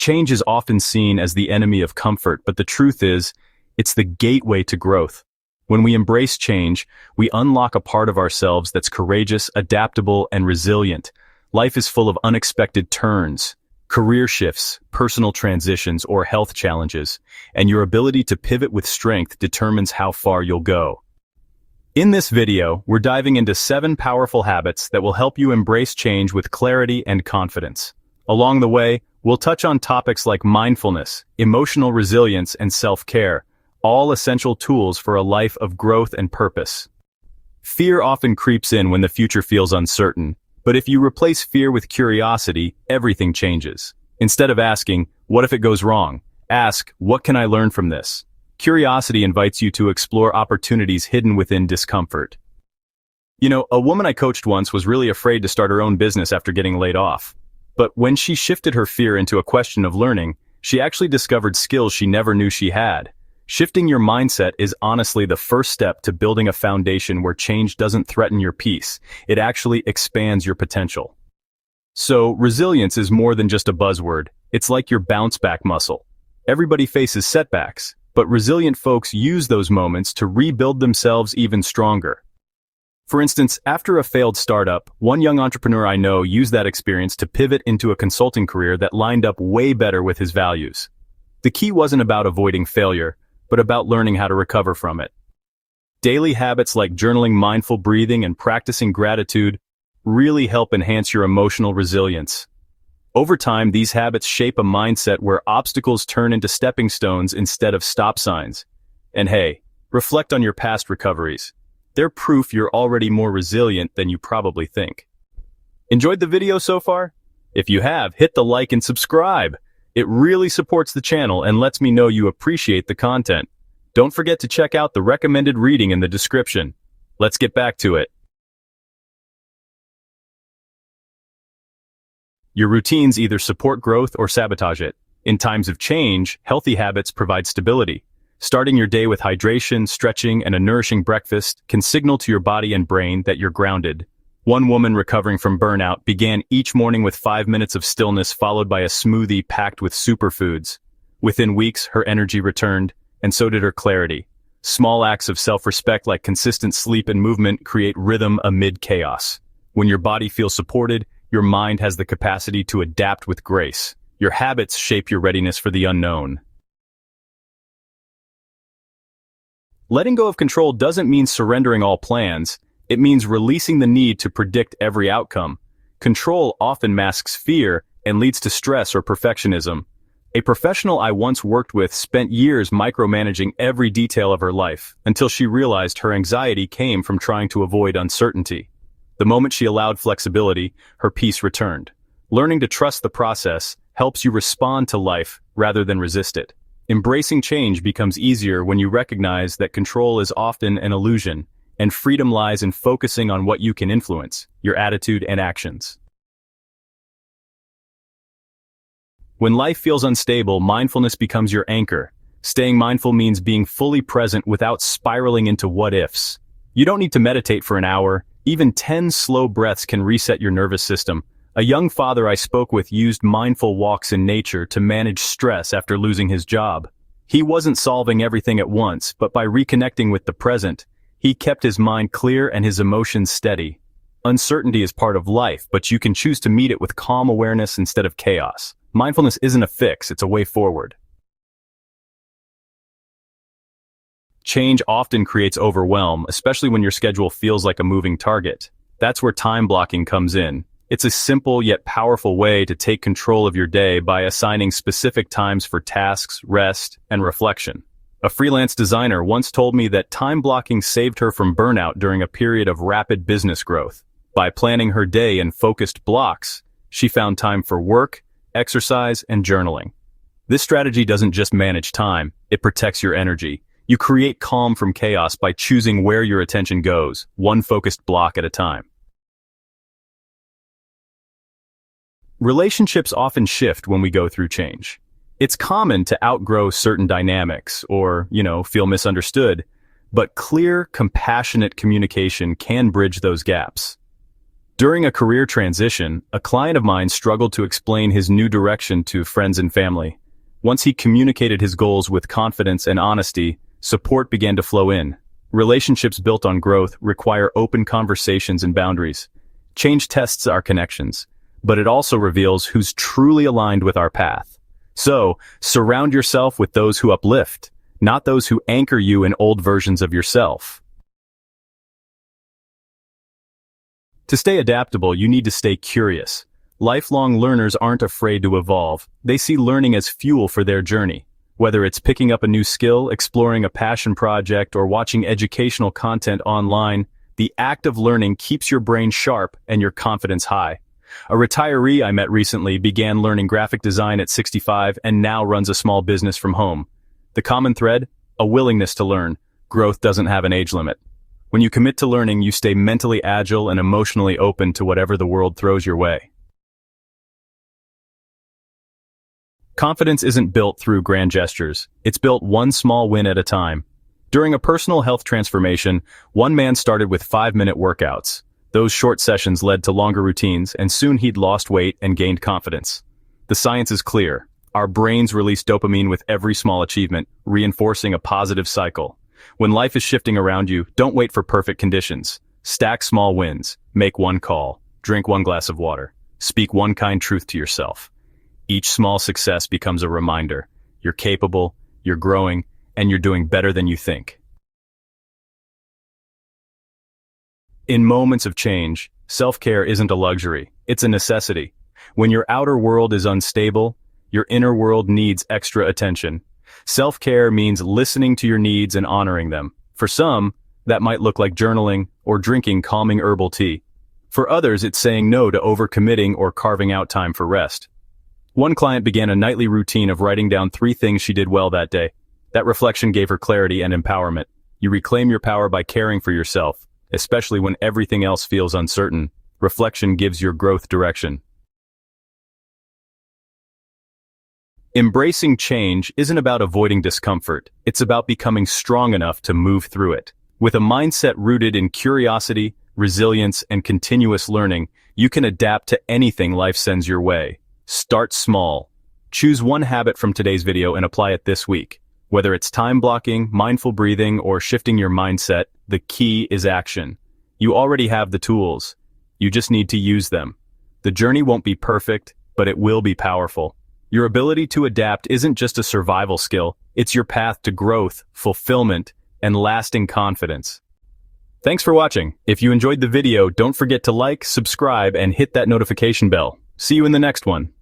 Change is often seen as the enemy of comfort, but the truth is, it's the gateway to growth. When we embrace change, we unlock a part of ourselves that's courageous, adaptable, and resilient. Life is full of unexpected turns, career shifts, personal transitions, or health challenges, and your ability to pivot with strength determines how far you'll go. In this video, we're diving into 7 powerful habits that will help you embrace change with clarity and confidence. Along the way, we'll touch on topics like mindfulness, emotional resilience, and self-care, all essential tools for a life of growth and purpose. Fear often creeps in when the future feels uncertain, but if you replace fear with curiosity, everything changes. Instead of asking, "What if it goes wrong?" ask, "What can I learn from this?" Curiosity invites you to explore opportunities hidden within discomfort. A woman I coached once was really afraid to start her own business after getting laid off. But when she shifted her fear into a question of learning, she actually discovered skills she never knew she had. Shifting your mindset is honestly the first step to building a foundation where change doesn't threaten your peace. It actually expands your potential. So, resilience is more than just a buzzword. It's like your bounce-back muscle. Everybody faces setbacks, but resilient folks use those moments to rebuild themselves even stronger. For instance, after a failed startup, one young entrepreneur I know used that experience to pivot into a consulting career that lined up way better with his values. The key wasn't about avoiding failure, but about learning how to recover from it. Daily habits like journaling, mindful breathing, and practicing gratitude really help enhance your emotional resilience. Over time, these habits shape a mindset where obstacles turn into stepping stones instead of stop signs. And hey, reflect on your past recoveries. They're proof you're already more resilient than you probably think. Enjoyed the video so far? If you have, hit the like and subscribe. It really supports the channel and lets me know you appreciate the content. Don't forget to check out the recommended reading in the description. Let's get back to it. Your routines either support growth or sabotage it. In times of change, healthy habits provide stability. Starting your day with hydration, stretching, and a nourishing breakfast can signal to your body and brain that you're grounded. One woman recovering from burnout began each morning with 5 minutes of stillness followed by a smoothie packed with superfoods. Within weeks, her energy returned, and so did her clarity. Small acts of self-respect like consistent sleep and movement create rhythm amid chaos. When your body feels supported, your mind has the capacity to adapt with grace. Your habits shape your readiness for the unknown. Letting go of control doesn't mean surrendering all plans. It means releasing the need to predict every outcome. Control often masks fear and leads to stress or perfectionism. A professional I once worked with spent years micromanaging every detail of her life until she realized her anxiety came from trying to avoid uncertainty. The moment she allowed flexibility, her peace returned. Learning to trust the process helps you respond to life rather than resist it. Embracing change becomes easier when you recognize that control is often an illusion, and freedom lies in focusing on what you can influence, your attitude and actions. When life feels unstable, mindfulness becomes your anchor. Staying mindful means being fully present without spiraling into what-ifs. You don't need to meditate for an hour. Even 10 slow breaths can reset your nervous system. A young father I spoke with used mindful walks in nature to manage stress after losing his job. He wasn't solving everything at once, but by reconnecting with the present, he kept his mind clear and his emotions steady. Uncertainty is part of life, but you can choose to meet it with calm awareness instead of chaos. Mindfulness isn't a fix, it's a way forward. Change often creates overwhelm, especially when your schedule feels like a moving target. That's where time blocking comes in. It's a simple yet powerful way to take control of your day by assigning specific times for tasks, rest, and reflection. A freelance designer once told me that time blocking saved her from burnout during a period of rapid business growth. By planning her day in focused blocks, she found time for work, exercise, and journaling. This strategy doesn't just manage time, it protects your energy. You create calm from chaos by choosing where your attention goes, one focused block at a time. Relationships often shift when we go through change. It's common to outgrow certain dynamics or, feel misunderstood, but clear, compassionate communication can bridge those gaps. During a career transition, a client of mine struggled to explain his new direction to friends and family. Once he communicated his goals with confidence and honesty, support began to flow in. Relationships built on growth require open conversations and boundaries. Change tests our connections, but it also reveals who's truly aligned with our path. So, surround yourself with those who uplift, not those who anchor you in old versions of yourself. To stay adaptable, you need to stay curious. Lifelong learners aren't afraid to evolve. They see learning as fuel for their journey. Whether it's picking up a new skill, exploring a passion project, or watching educational content online, the act of learning keeps your brain sharp and your confidence high. A retiree I met recently began learning graphic design at 65 and now runs a small business from home. The common thread? A willingness to learn. Growth doesn't have an age limit. When you commit to learning, you stay mentally agile and emotionally open to whatever the world throws your way. Confidence isn't built through grand gestures. It's built one small win at a time. During a personal health transformation, one man started with 5-minute workouts. Those short sessions led to longer routines, and soon he'd lost weight and gained confidence. The science is clear. Our brains release dopamine with every small achievement, reinforcing a positive cycle. When life is shifting around you, don't wait for perfect conditions. Stack small wins. Make one call. Drink one glass of water. Speak one kind truth to yourself. Each small success becomes a reminder. You're capable, you're growing, and you're doing better than you think. In moments of change, self-care isn't a luxury, it's a necessity. When your outer world is unstable, your inner world needs extra attention. Self-care means listening to your needs and honoring them. For some, that might look like journaling or drinking calming herbal tea. For others, it's saying no to overcommitting or carving out time for rest. One client began a nightly routine of writing down 3 things she did well that day. That reflection gave her clarity and empowerment. You reclaim your power by caring for yourself, especially when everything else feels uncertain. Reflection gives your growth direction. Embracing change isn't about avoiding discomfort. It's about becoming strong enough to move through it. With a mindset rooted in curiosity, resilience, and continuous learning, you can adapt to anything life sends your way. Start small. Choose one habit from today's video and apply it this week. Whether it's time blocking, mindful breathing, or shifting your mindset, the key is action. You already have the tools. You just need to use them. The journey won't be perfect, but it will be powerful. Your ability to adapt isn't just a survival skill, it's your path to growth, fulfillment, and lasting confidence. Thanks for watching. If you enjoyed the video, don't forget to like, subscribe, and hit that notification bell. See you in the next one.